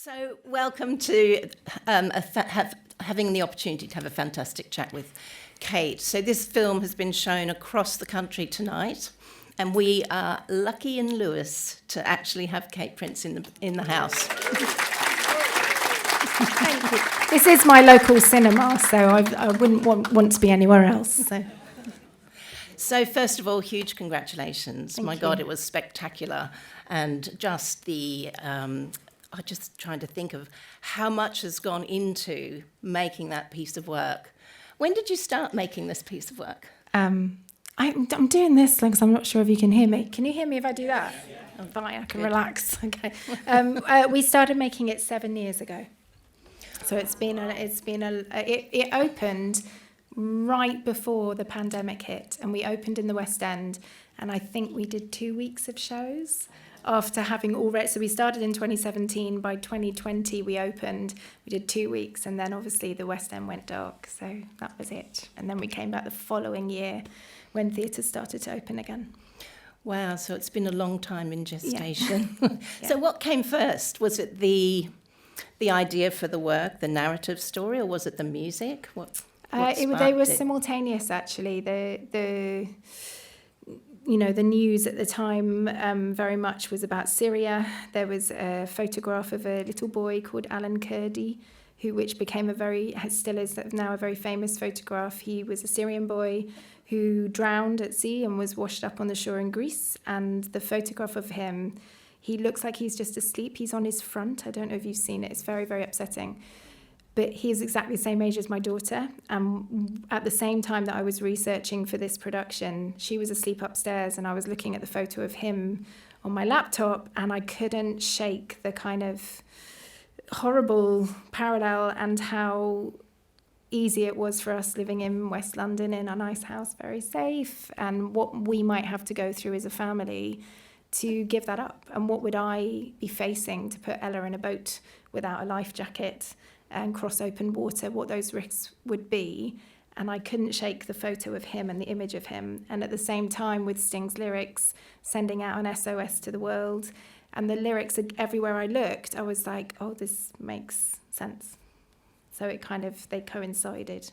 So welcome to having the opportunity to have a fantastic chat with Kate. So this film has been shown across the country tonight, and we are lucky in Lewes to actually have Kate Prince in the house. Thank you. This is my local cinema, so I wouldn't want to be anywhere else. So first of all, huge congratulations. Thank My you. God, it was spectacular. And just I'm just trying to think of how much has gone into making that piece of work. When did you start making this piece of work? I'm doing this because I'm not sure if you can hear me. Can you hear me if I do that? Yeah. I'm fine, I can relax. Okay. We started making it 7 years ago. So it opened right before the pandemic hit, and we opened in the West End, and I think we did 2 weeks of shows after having already. So we started in 2017. By 2020 we opened. We did 2 weeks, and then obviously the West End went dark, so that was it. And then we came back the following year when theatres started to open again. Wow, so it's been a long time in gestation. Yeah. So what came first? Was it the idea for the work, the narrative story, or was it the music? What they were sparked it? simultaneous, actually. The news at the time very much was about Syria. There was a photograph of a little boy called Alan Kurdi, which became still is now a very famous photograph. He was a Syrian boy who drowned at sea and was washed up on the shore in Greece. And the photograph of him, he looks like he's just asleep. He's on his front. I don't know if you've seen it. It's very, very upsetting. But he's exactly the same age as my daughter. At the same time that I was researching for this production, she was asleep upstairs, and I was looking at the photo of him on my laptop, and I couldn't shake the kind of horrible parallel and how easy it was for us living in West London in a nice house, very safe, and what we might have to go through as a family to give that up. And what would I be facing to put Ella in a boat without a life jacket and cross open water, what those risks would be. And I couldn't shake the photo of him and the image of him. And at the same time, with Sting's lyrics, sending out an SOS to the world, and the lyrics, everywhere I looked, I was like, oh, this makes sense. So they coincided.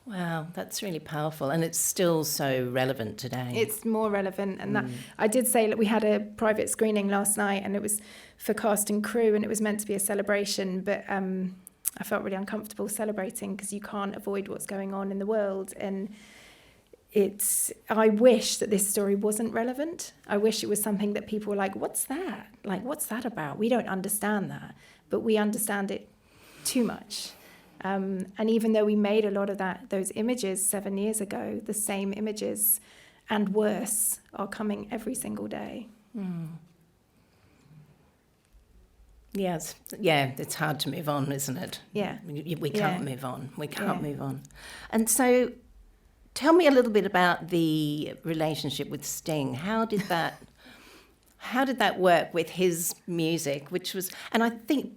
Wow, that's really powerful, and it's still so relevant today. It's more relevant, and that I did say that we had a private screening last night, and it was for cast and crew, and it was meant to be a celebration, but I felt really uncomfortable celebrating because you can't avoid what's going on in the world, and I wish that this story wasn't relevant. I wish it was something that people were like, what's that? Like, what's that about? We don't understand that, but we understand it too much. And even though we made a lot of those images 7 years ago, the same images and worse are coming every single day. Yes, yeah, it's hard to move on, isn't it? Yeah. We can't move on. We can't move on. And so tell me a little bit about the relationship with Sting. How did that work with his music, which was, and I think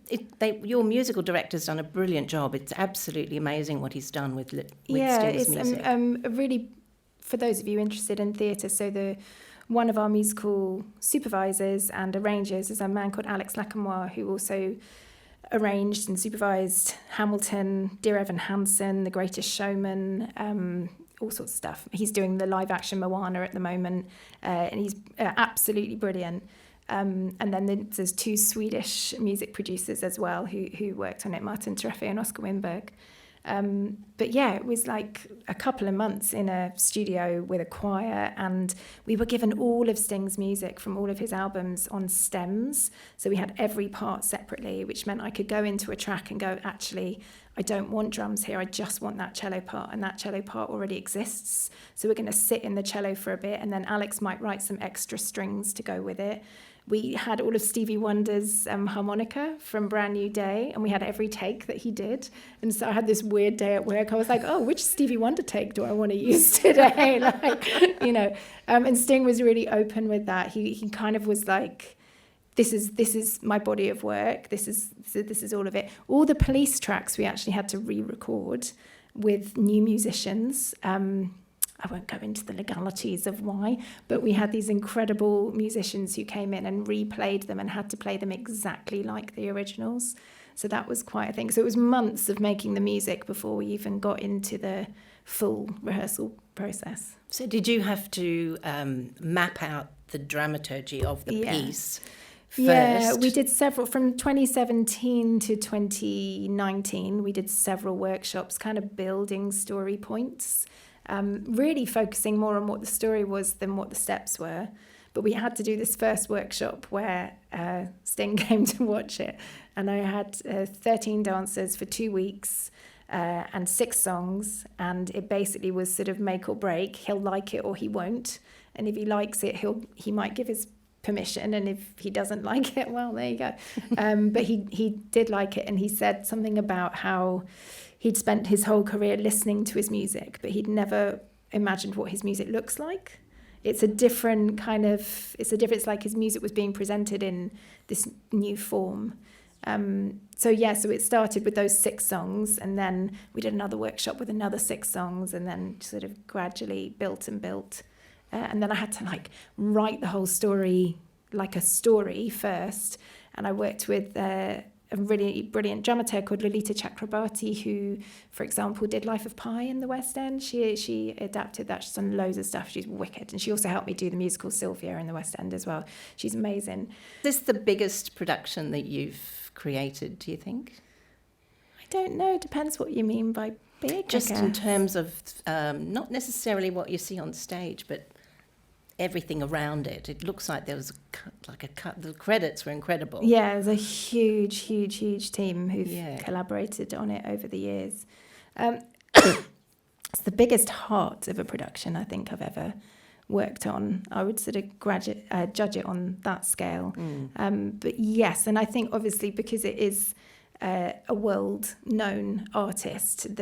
your musical director's done a brilliant job. It's absolutely amazing what he's done with Sting's music. Really, for those of you interested in theatre, so one of our musical supervisors and arrangers is a man called Alex Lackamoire, who also arranged and supervised Hamilton, Dear Evan Hansen, The Greatest Showman, all sorts of stuff. He's doing the live action Moana at the moment, and he's absolutely brilliant. And then there's two Swedish music producers as well who worked on it, Martin Treffe and Oscar Winberg. But yeah, it was like a couple of months in a studio with a choir, and we were given all of Sting's music from all of his albums on stems. So we had every part separately, which meant I could go into a track and go, actually, I don't want drums here, I just want that cello part, and that cello part already exists. So we're going to sit in the cello for a bit, and then Alex might write some extra strings to go with it. We had all of Stevie Wonder's harmonica from Brand New Day, and we had every take that he did. And so I had this weird day at work. I was like, oh, which Stevie Wonder take do I want to use today? And Sting was really open with that. He kind of was like, this is my body of work. This is all of it. All the Police tracks we actually had to re-record with new musicians. I won't go into the legalities of why, but we had these incredible musicians who came in and replayed them and had to play them exactly like the originals. So that was quite a thing. So it was months of making the music before we even got into the full rehearsal process. So did you have to map out the dramaturgy of the piece first? Yeah, we did several, from 2017 to 2019, we did several workshops kind of building story points, really focusing more on what the story was than what the steps were. But we had to do this first workshop where Sting came to watch it, and I had 13 dancers for 2 weeks and 6 songs, and it basically was sort of make or break. He'll like it or he won't, and if he likes it, he might give his permission, and if he doesn't like it, well, there you go. But he did like it, and he said something about how he'd spent his whole career listening to his music, but he'd never imagined what his music looks like. It's a different kind of, it's like his music was being presented in this new form. So it started with those 6 songs, and then we did another workshop with another 6 songs, and then sort of gradually built and built. And then I had to write the whole story like a story first. And I worked with a really brilliant dramaturg called Lolita Chakrabarti, who, for example, did Life of Pi in the West End. She adapted that. She's done loads of stuff. She's wicked. And she also helped me do the musical Sylvia in the West End as well. She's amazing. Is this the biggest production that you've created, do you think? I don't know. It depends what you mean by big. Just in terms of not necessarily what you see on stage, but everything around it. It looks like there was a cut. The credits were incredible. Yeah, there's a huge team who've collaborated on it over the years. It's the biggest heart of a production I think I've ever worked on. I would sort of judge it on that scale. But yes, and I think obviously because it is a world-known artist,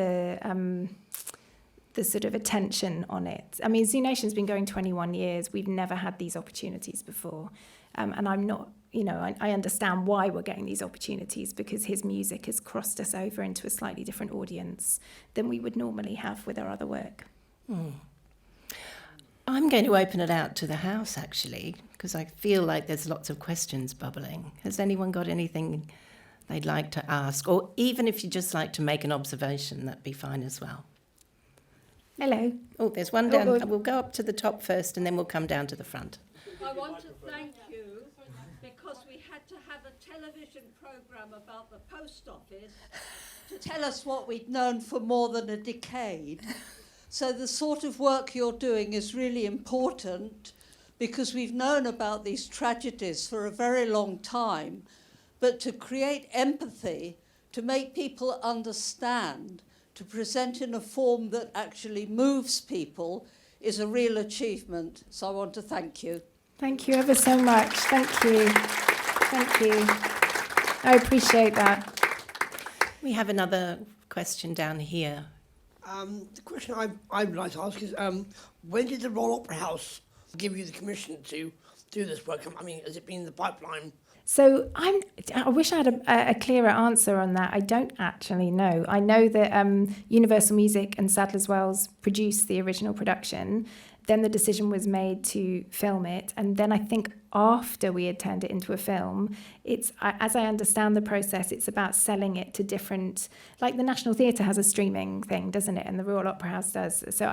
the sort of attention on it. I mean, ZooNation's been going 21 years. We've never had these opportunities before. And I'm not, I understand why we're getting these opportunities, because his music has crossed us over into a slightly different audience than we would normally have with our other work. I'm going to open it out to the house, actually, because I feel like there's lots of questions bubbling. Has anyone got anything they'd like to ask? Or even if you'd just like to make an observation, that'd be fine as well. Hello. Oh, there's one down. We'll go up to the top first, and then we'll come down to the front. I want to thank you, because we had to have a television programme about the post office to tell us what we'd known for more than a decade. So the sort of work you're doing is really important, because we've known about these tragedies for a very long time, but to create empathy, to make people understand, to present in a form that actually moves people is a real achievement. So I want to thank you. Thank you ever so much. Thank you. I appreciate that. We have another question down here. The question I would like to ask is, when did the Royal Opera House give you the commission to do this work? I mean, has it been in the pipeline? So I wish I had a clearer answer on that. I don't actually know. I know that Universal Music and Sadler's Wells produced the original production. Then the decision was made to film it. And then I think after we had turned it into a film, as I understand the process, it's about selling it to different, like the National Theatre has a streaming thing, doesn't it? And the Royal Opera House does. So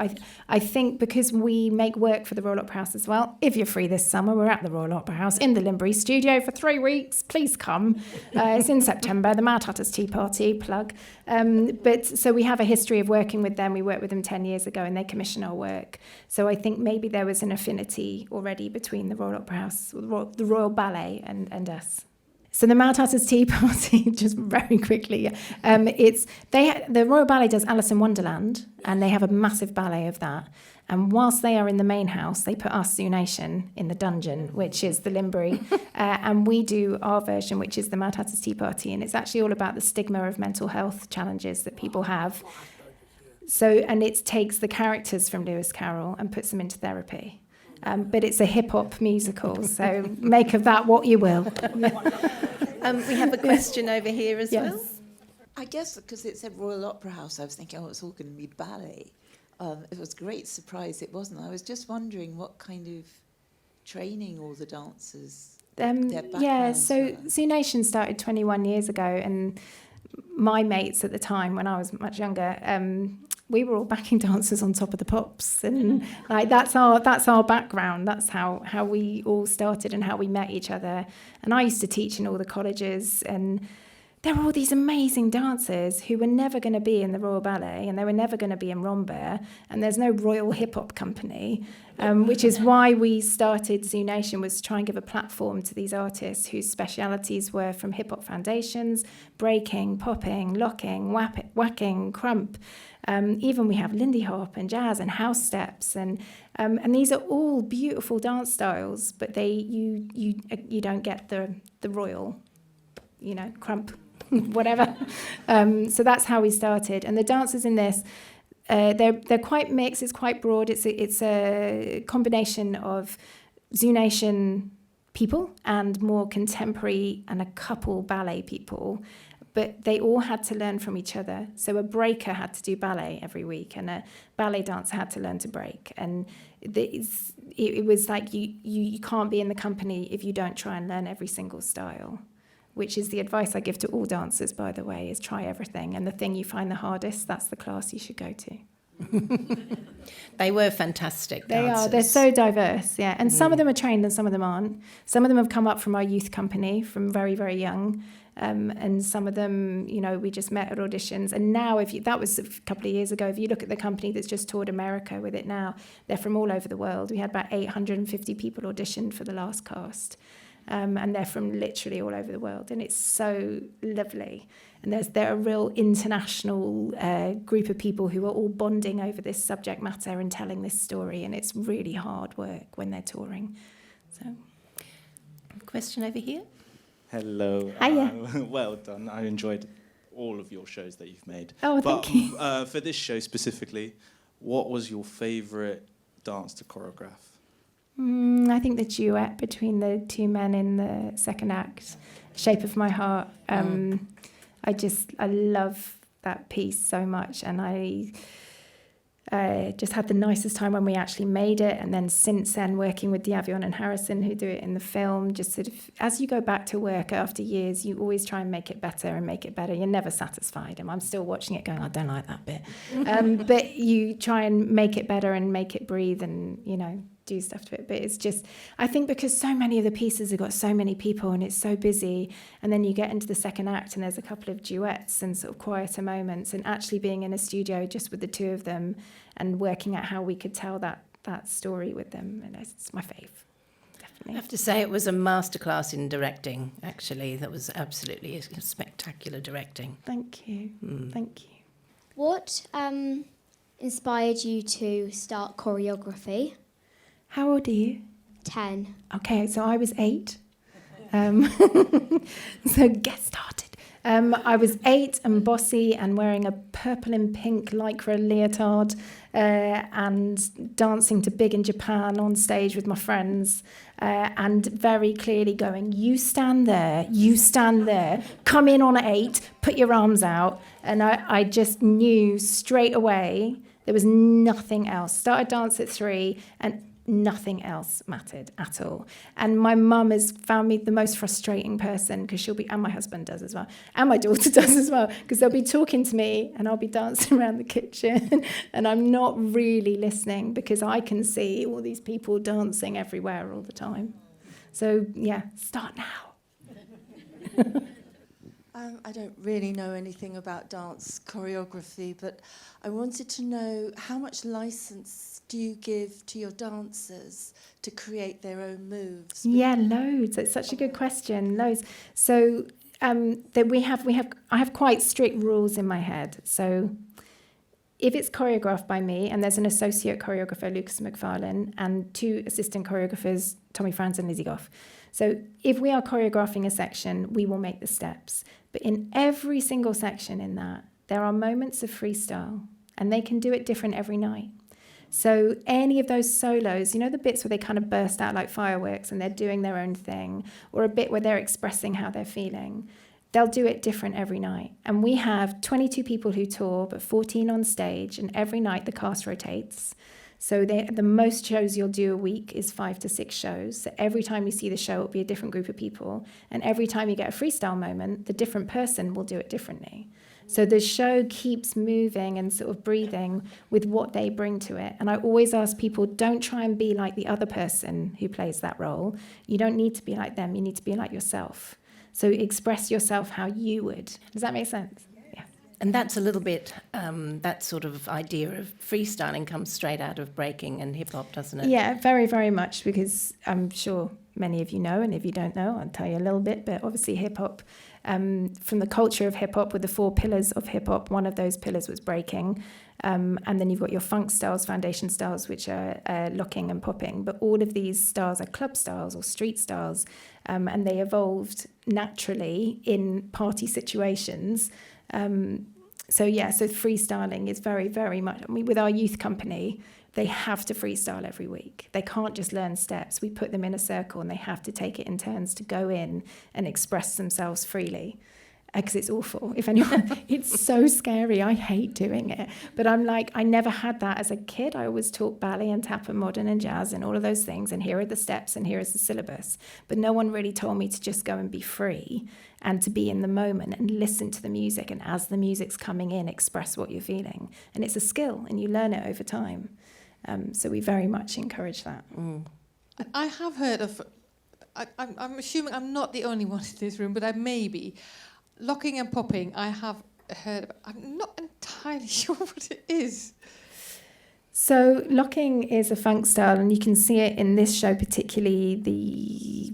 I think because we make work for the Royal Opera House as well, if you're free this summer, we're at the Royal Opera House in the Limbury studio for 3 weeks. Please come. It's in September, the Mad Hatter's Tea Party, plug. But so we have a history of working with them. We worked with them 10 years ago and they commission our work. So I think maybe there was an affinity already between the Royal Opera House, the Royal Ballet and us. So the Mad Hatter's Tea Party, just very quickly, the Royal Ballet does Alice in Wonderland, and they have a massive ballet of that. And whilst they are in the main house, they put us, ZooNation, in the dungeon, which is the Limbury, and we do our version, which is the Mad Hatter's Tea Party, and it's actually all about the stigma of mental health challenges that people have. And it takes the characters from Lewis Carroll and puts them into therapy. But it's a hip-hop musical, so make of that what you will. We have a question over here as well. I guess because it said Royal Opera House, I was thinking, it's all going to be ballet. It was a great surprise, it wasn't. I was just wondering what kind of training all the dancers, their backgrounds so were. ZooNation started 21 years ago, and my mates at the time, when I was much younger, we were all backing dancers on Top of the Pops, and like that's our background. That's how we all started and how we met each other. And I used to teach in all the colleges, and there were all these amazing dancers who were never going to be in the Royal Ballet, and they were never going to be in Rambert, and there's no Royal Hip Hop Company, which is why we started ZooNation, was to try and give a platform to these artists whose specialities were from hip hop foundations, breaking, popping, locking, whacking, crump. Even we have Lindy Hop and jazz and house steps, and these are all beautiful dance styles, but you don't get the royal, crump, whatever. So that's how we started. And the dancers in this, they're quite mixed. It's quite broad. It's a combination of ZooNation people and more contemporary and a couple ballet people. But they all had to learn from each other. So a breaker had to do ballet every week, and a ballet dancer had to learn to break. And it was like you can't be in the company if you don't try and learn every single style, which is the advice I give to all dancers, by the way, is try everything. And the thing you find the hardest, that's the class you should go to. They were fantastic They dancers. are. They're so diverse, yeah. And some of them are trained and some of them aren't. Some of them have come up from our youth company from very, very young. And some of them, we just met at auditions. And now, that was a couple of years ago, if you look at the company that's just toured America with it now, they're from all over the world. We had about 850 people auditioned for the last cast. And they're from literally all over the world. And it's so lovely. And they're a real international group of people who are all bonding over this subject matter and telling this story. And it's really hard work when they're touring. So, Question over here. Hello. Hiya. Well done. I enjoyed all of your shows that you've made. Oh, thank you. For this show specifically, what was your favourite dance to choreograph? I think the duet between the two men in the second act, Shape of My Heart. I love that piece so much, and I just had the nicest time when we actually made it. And then since then, working with Diavion and Harrison, who do it in the film, just sort of, as you go back to work after years, you always try and make it better and make it better. You're never satisfied. And I'm still watching it going, I don't like that bit. But you try and make it better and make it breathe and, do stuff to it. But it's just, I think because so many of the pieces have got so many people and it's so busy, and then you get into the second act and there's a couple of duets and sort of quieter moments, and actually being in a studio just with the two of them and working out how we could tell that story with them, and it's my fave. I have to say it was a masterclass in directing, actually. That was absolutely spectacular directing. Thank you. Thank you. What inspired you to start choreography? How old are you? 10. Okay, so I was 8. So get started. I was 8 and bossy and wearing a purple and pink lycra leotard and dancing to Big in Japan on stage with my friends and very clearly going, you stand there, come in on 8, put your arms out. And I just knew straight away there was nothing else. Started dance at 3 and nothing else mattered at all. And my mum has found me the most frustrating person, because she'll be, and my husband does as well, and my daughter does as well, because they'll be talking to me and I'll be dancing around the kitchen and I'm not really listening, because I can see all these people dancing everywhere all the time. So yeah, start now. I don't really know anything about dance choreography, but I wanted to know, how much license do you give to your dancers to create their own moves? Yeah, loads. It's such a good question. Loads. So I have quite strict rules in my head. So if it's choreographed by me, and there's an associate choreographer, Lucas McFarlane, and 2 assistant choreographers, Tommy Franz and Lizzie Goff. So if we are choreographing a section, we will make the steps. But in every single section in that, there are moments of freestyle, and they can do it different every night. So any of those solos, the bits where they kind of burst out like fireworks and they're doing their own thing, or a bit where they're expressing how they're feeling, they'll do it different every night. And we have 22 people who tour, but 14 on stage, and every night the cast rotates. So the most shows you'll do a week is 5 to 6 shows. So every time you see the show, it'll be a different group of people. And every time you get a freestyle moment, the different person will do it differently. So the show keeps moving and sort of breathing with what they bring to it. And I always ask people, don't try and be like the other person who plays that role. You don't need to be like them. You need to be like yourself. So express yourself how you would. Does that make sense? Yeah. And that's a little bit, that sort of idea of freestyling comes straight out of breaking and hip-hop, doesn't it? Yeah, very, very much, because I'm sure many of you know, and if you don't know, I'll tell you a little bit, but obviously hip-hop, from the culture of hip-hop, with the 4 pillars of hip-hop, one of those pillars was breaking. And then you've got your funk styles, foundation styles, which are locking and popping. But all of these styles are club styles or street styles, and they evolved naturally in party situations. So freestyling is very, very much, I mean, with our youth company, they have to freestyle every week. They can't just learn steps. We put them in a circle and they have to take it in turns to go in and express themselves freely. Because it's awful. If anyone, it's so scary. I hate doing it. But I'm like, I never had that as a kid. I always taught ballet and tap and modern and jazz and all of those things. And here are the steps and here is the syllabus. But no one really told me to just go and be free and to be in the moment and listen to the music. And as the music's coming in, express what you're feeling. And it's a skill and you learn it over time. So we very much encourage that. Mm. I have heard of, I'm assuming I'm not the only one in this room, but I may be. Locking and popping, I have heard about. I'm not entirely sure what it is. So locking is a funk style, and you can see it in this show, particularly the,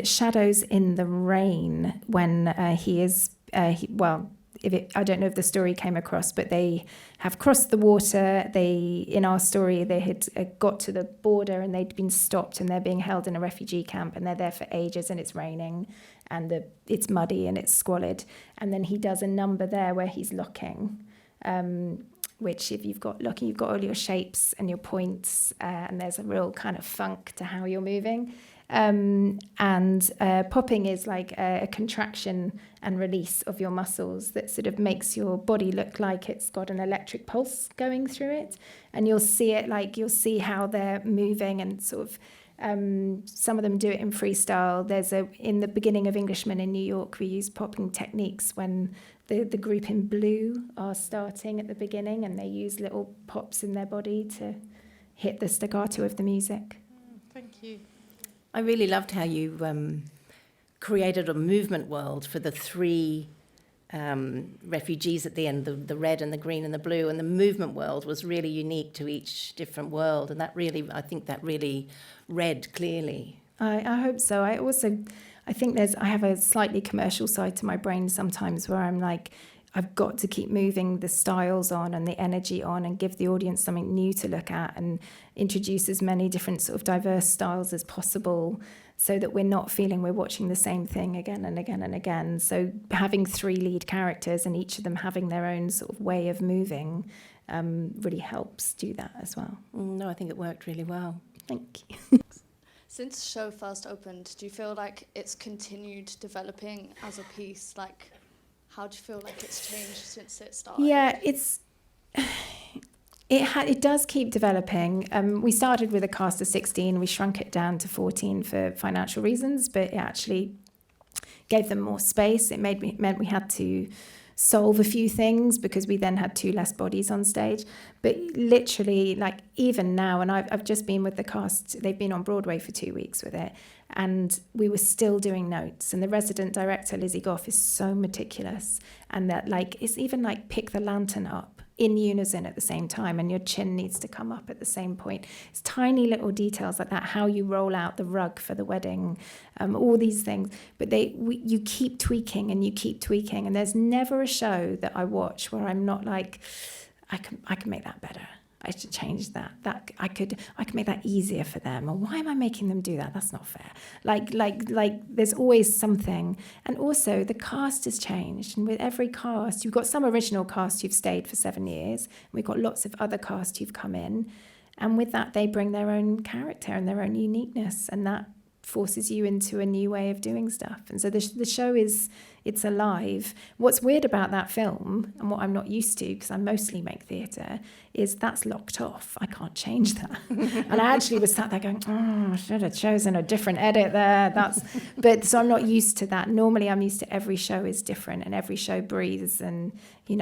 Shadows in the Rain, when he is, I don't know if the story came across, but they have crossed the water. In our story, they had got to the border and they'd been stopped and they're being held in a refugee camp and they're there for ages and it's raining and it's muddy and it's squalid. And then he does a number there where he's locking, which if you've got locking, you've got all your shapes and your points, and there's a real kind of funk to how you're moving. And popping is like a contraction and release of your muscles that sort of makes your body look like it's got an electric pulse going through it. And you'll see it, like you'll see how they're moving and sort of, some of them do it in freestyle. In the beginning of Englishmen in New York, we use popping techniques when the group in blue are starting at the beginning and they use little pops in their body to hit the staccato of the music. Thank you. I really loved how you created a movement world for the 3 refugees at the end, the red and the green and the blue, and the movement world was really unique to each different world, and I think that really read clearly. I hope so. I think I have a slightly commercial side to my brain sometimes where I'm like, I've got to keep moving the styles on and the energy on and give the audience something new to look at and introduce as many different sort of diverse styles as possible so that we're not feeling we're watching the same thing again and again and again. So having 3 lead characters and each of them having their own sort of way of moving really helps do that as well. No, I think it worked really well. Thank you. Since the show first opened, do you feel like it's continued developing as a piece? Like, how do you feel like it's changed since it started? Yeah, it does keep developing. We started with a cast of 16. We shrunk it down to 14 for financial reasons, but it actually gave them more space. It meant we had to solve a few things because we then had 2 less bodies on stage. But literally, like even now, and I've just been with the cast, they've been on Broadway for 2 weeks with it, and we were still doing notes. And the resident director, Lizzie Goff, is so meticulous, and that like it's even like pick the lantern up in unison at the same time, and your chin needs to come up at the same point. It's tiny little details like that, how you roll out the rug for the wedding, all these things. But you keep tweaking and you keep tweaking, and there's never a show that I watch where I'm not like, I can make that better. I should change that. I could make that easier for them. Or why am I making them do that? That's not fair. Like there's always something. And also the cast has changed. And with every cast, you've got some original cast who've stayed for 7 years. And we've got lots of other cast who've come in. And with that, they bring their own character and their own uniqueness. And that forces you into a new way of doing stuff. And so the show is It's alive. What's weird about that film, and what I'm not used to, because I mostly make theatre, is that's locked off. I can't change that. And I actually was sat there going, I should have chosen a different edit there. So I'm not used to that. Normally I'm used to every show is different and every show breathes, and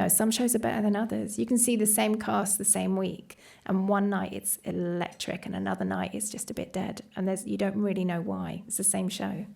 some shows are better than others. You can see the same cast the same week, and one night it's electric and another night it's just a bit dead, and you don't really know why. It's the same show.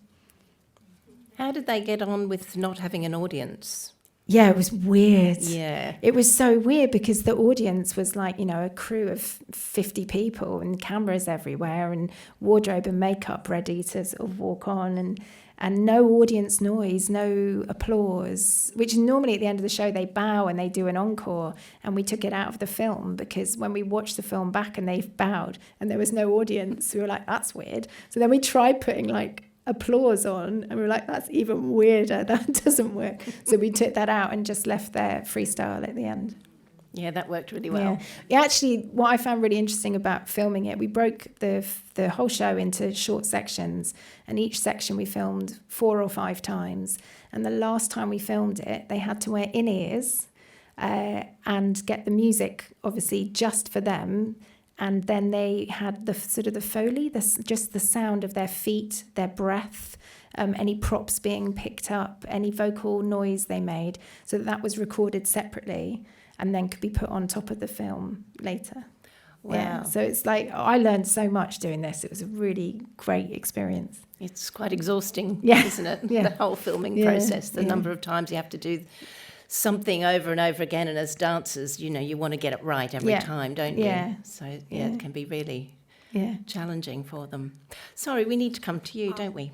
How did they get on with not having an audience? Yeah, it was weird. Yeah. It was so weird because the audience was like, a crew of 50 people and cameras everywhere and wardrobe and makeup ready to sort of walk on, and no audience noise, no applause, which normally at the end of the show they bow and they do an encore, and we took it out of the film because when we watched the film back and they bowed and there was no audience, we were like, that's weird. So then we tried putting like applause on, and we were like, that's even weirder, that doesn't work. So we took that out and just left their freestyle at the end. Yeah, that worked really well. Yeah, actually, what I found really interesting about filming it, we broke the whole show into short sections, and each section we filmed 4 or 5 times. And the last time we filmed it, they had to wear in-ears and get the music, obviously, just for them. And then they had the sort of the Foley, just the sound of their feet, their breath, any props being picked up, any vocal noise they made. So that was recorded separately and then could be put on top of the film later. Wow. Yeah. So it's like, I learned so much doing this. It was a really great experience. It's quite exhausting, Yeah. isn't it? Yeah. The whole filming Yeah. process, the Yeah. number of times you have to do something over and over again, and as dancers, you want to get it right every time, don't you? Yeah. So it can be really challenging for them. Sorry, we need to come to you, don't we?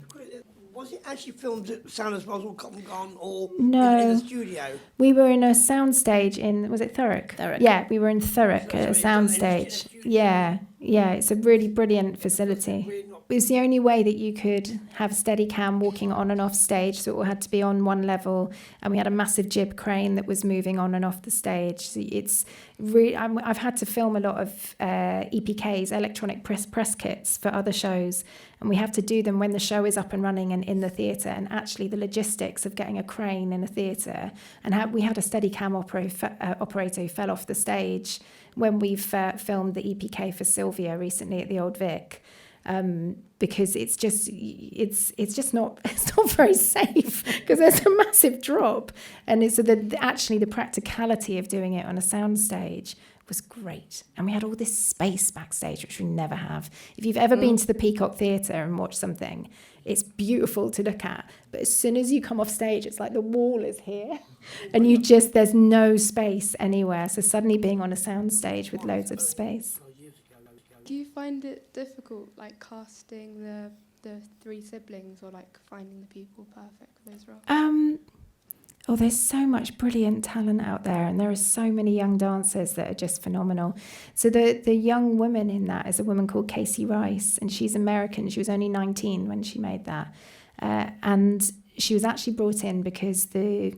Was it actually filmed at Sounders Boswell, Cotton Garden, or No. in the studio? We were in a soundstage in, was it Thurrock? Thurrock. Yeah, we were in Thurrock So at a it's done in the soundstage. studio? Yeah, it's a really brilliant facility. It was the only way that you could have Steadicam walking on and off stage, so it all had to be on one level, and we had a massive jib crane that was moving on and off the stage. So it's really, I've had to film a lot of EPKs, electronic press kits, for other shows, and we have to do them when the show is up and running and in the theatre. And actually, the logistics of getting a crane in a theatre, and we had a Steadicam operator who fell off the stage when we've filmed the EPK for Sylvia recently at the Old Vic. Because it's just not very safe because there's a massive drop, and it's actually the practicality of doing it on a soundstage was great, and we had all this space backstage which we never have. If you've ever been to the Peacock Theatre and watched something, it's beautiful to look at, but as soon as you come off stage, it's like the wall is here, and there's no space anywhere. So suddenly being on a soundstage with loads of space. Do you find it difficult, like casting the 3 siblings, or like finding the people perfect for those roles? There's so much brilliant talent out there, and there are so many young dancers that are just phenomenal. So the young woman in that is a woman called Casey Rice, and she's American. She was only 19 when she made that, and she was actually brought in because the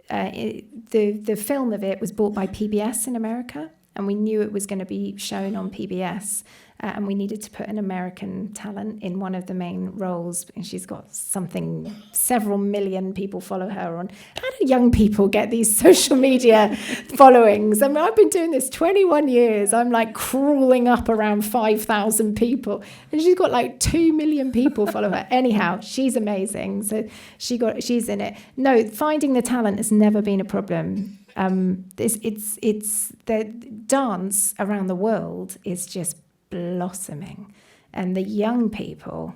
film of it was bought by PBS in America. And we knew it was going to be shown on PBS, and we needed to put an American talent in one of the main roles. And she's got several million people follow her on. How do young people get these social media followings? I mean, I've been doing this 21 years. I'm like crawling up around 5,000 people, and she's got like 2 million people follow her. Anyhow, she's amazing. So she's in it. No, finding the talent has never been a problem. It's the dance around the world is just blossoming, and the young people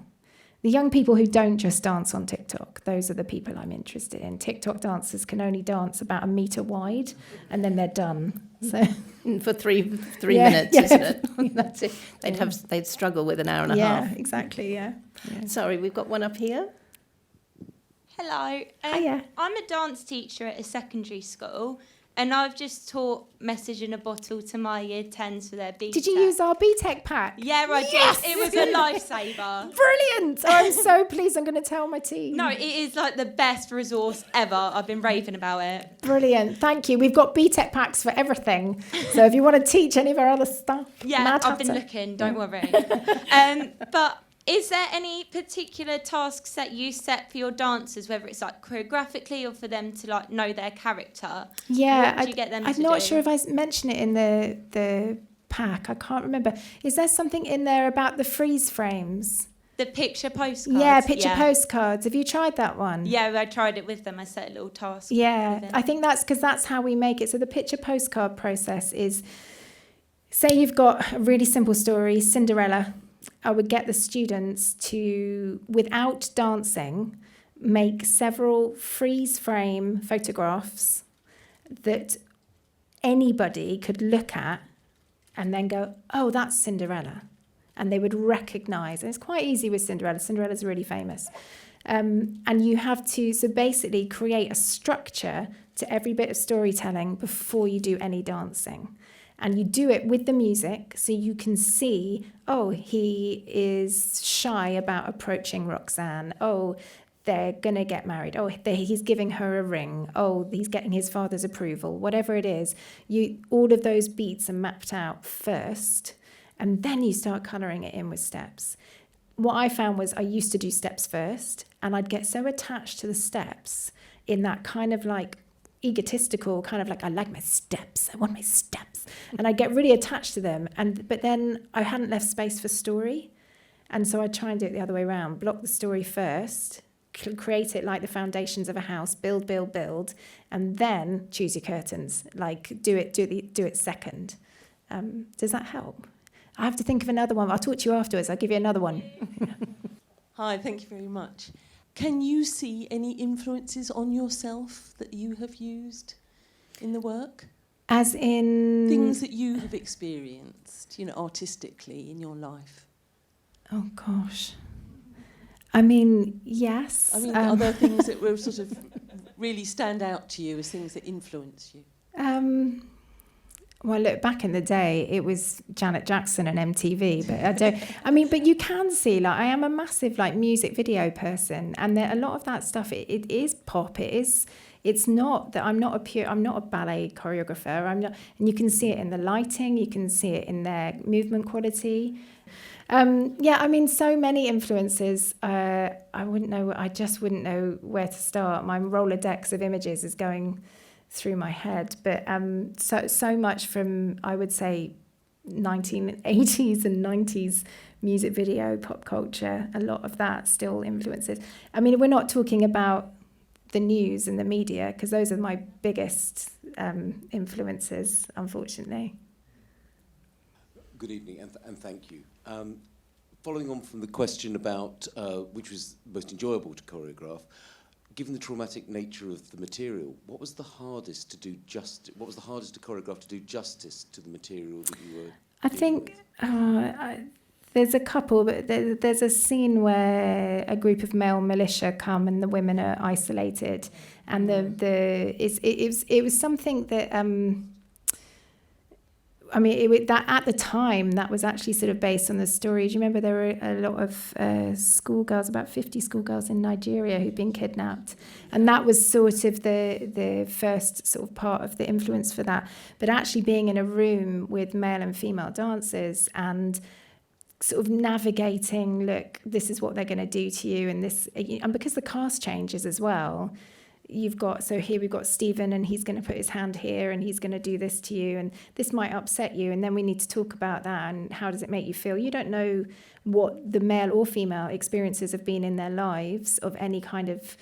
who don't just dance on TikTok, those are the people I'm interested in. TikTok dancers can only dance about 1 meter wide, and then they're done. So for three minutes, isn't it? That's it. They'd struggle with an hour and a half. Yeah, exactly. Yeah. Sorry, we've got one up here. Hello. Hiya. I'm a dance teacher at a secondary school, and I've just taught Message in a Bottle to my year 10s for their BTEC. Did you use our BTEC pack? Yeah, I Yes! did. It was a lifesaver. Brilliant. Oh, I'm so pleased. I'm going to tell my team. No, it is like the best resource ever. I've been raving about it. Brilliant. Thank you. We've got BTEC packs for everything. So if you want to teach any of our other stuff, Yeah, Mad I've been Hatter. looking, don't worry. But Is there any particular tasks that you set for your dancers, whether it's like choreographically or for them to like know their character? Yeah, what do you get them I'm to not do? sure if I mentioned it in the pack. I can't remember. Is there something in there about the freeze frames? The picture postcards. Yeah, picture postcards. Have you tried that one? Yeah, I tried it with them. I set a little task. Yeah, I think that's because that's how we make it. So the picture postcard process is, say you've got a really simple story, Cinderella. I would get the students to, without dancing, make several freeze frame photographs that anybody could look at and then go, oh, that's Cinderella. And they would recognise, and it's quite easy with Cinderella. Cinderella's really famous. And you have to, so basically create a structure to every bit of storytelling before you do any dancing. And you do it with the music, so you can see, oh, he is shy about approaching Roxanne. Oh, they're going to get married. Oh, he's giving her a ring. Oh, he's getting his father's approval. Whatever it is, all of those beats are mapped out first, and then you start colouring it in with steps. What I found was I used to do steps first, and I'd get so attached to the steps in that kind of like egotistical kind of like, I like my steps, I want my steps, and I get really attached to them, but then I hadn't left space for story, and so I try and do it the other way around. Block the story first, create it like the foundations of a house, build, and then choose your curtains. Like do it second. Does that help? I have to think of another one. I'll talk to you afterwards. I'll give you another one. Hi, thank you very much. Can you see any influences on yourself that you have used in the work? As in? Things that you have experienced, artistically in your life. Oh, gosh. I mean, yes. Are there things that were sort of really stand out to you as things that influence you? Well, look, back in the day, it was Janet Jackson and MTV, but but you can see, like, I am a massive, like, music video person, and a lot of that stuff, it is pop, it's not that I'm not a ballet choreographer, and you can see it in the lighting, you can see it in their movement quality. So many influences, I just wouldn't know where to start. My Rolodex of images is going through my head, but so much from, I would say, 1980s and 90s music video, pop culture, a lot of that still influences. I mean, we're not talking about the news and the media, because those are my biggest influences, unfortunately. Good evening, and thank you. Following on from the question about which was most enjoyable to choreograph, given the traumatic nature of the material, what was the hardest to choreograph to do justice to the material that you were? I think there's a couple, but there's a scene where a group of male militia come and the women are isolated, and it was something that that at the time that was actually sort of based on the story. Do you remember there were a lot of schoolgirls, about 50 schoolgirls in Nigeria who'd been kidnapped, and that was sort of the first sort of part of the influence for that. But actually being in a room with male and female dancers and sort of navigating, look, this is what they're going to do to you, and because the cast changes as well. We've got Stephen, and he's going to put his hand here and he's going to do this to you, and this might upset you, and then we need to talk about that, and how does it make you feel? You don't know what the male or female experiences have been in their lives of any kind of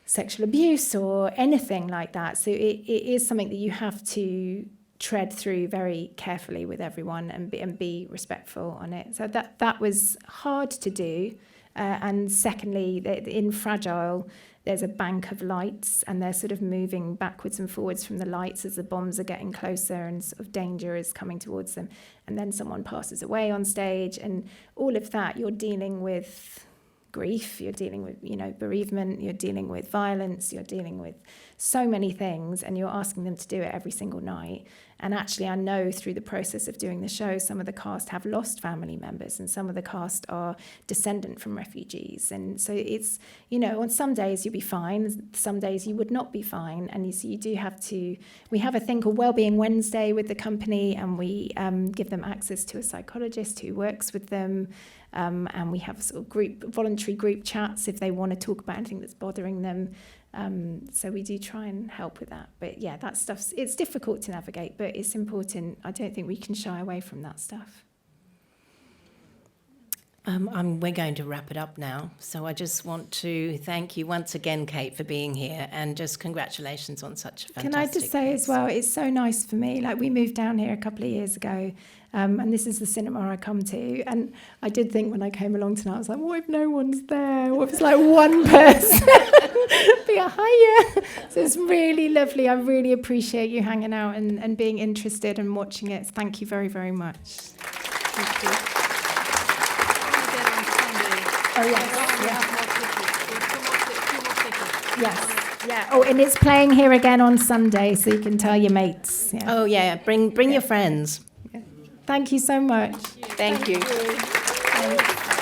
sexual abuse or anything like that. So it is something that you have to tread through very carefully with everyone and be respectful on it. So that was hard to do. And secondly, in Fragile, there's a bank of lights, and they're sort of moving backwards and forwards from the lights as the bombs are getting closer and sort of danger is coming towards them. And then someone passes away on stage, and all of that, you're dealing with grief, you're dealing with, bereavement, you're dealing with violence, you're dealing with so many things, and you're asking them to do it every single night. And actually, I know through the process of doing the show, some of the cast have lost family members, and some of the cast are descendant from refugees. And so it's, on some days you'll be fine, some days you would not be fine. And you do have to, we have a thing called Wellbeing Wednesday with the company, and we give them access to a psychologist who works with them. and we have sort of voluntary group chats if they want to talk about anything that's bothering them. So we do try and help with that. But yeah, that stuff's, it's difficult to navigate, but it's important. I don't think we can shy away from that stuff. We're going to wrap it up now. So I just want to thank you once again, Kate, for being here, and just congratulations on such a fantastic Can I just say piece. as well, it's so nice for me. Like, we moved down here a couple of years ago, and this is the cinema I come to. And I did think when I came along tonight, I was like, what if no one's there? What if it's like one person? Be a hiya. So it's really lovely. I really appreciate you hanging out and being interested and watching it. Thank you very, very much. Thank you. Oh, yes. Yes. Yeah. Oh, and it's playing here again on Sunday, so you can tell your mates. Yeah. Oh, yeah. Bring your friends. Thank you so much. Thank you. Thanks.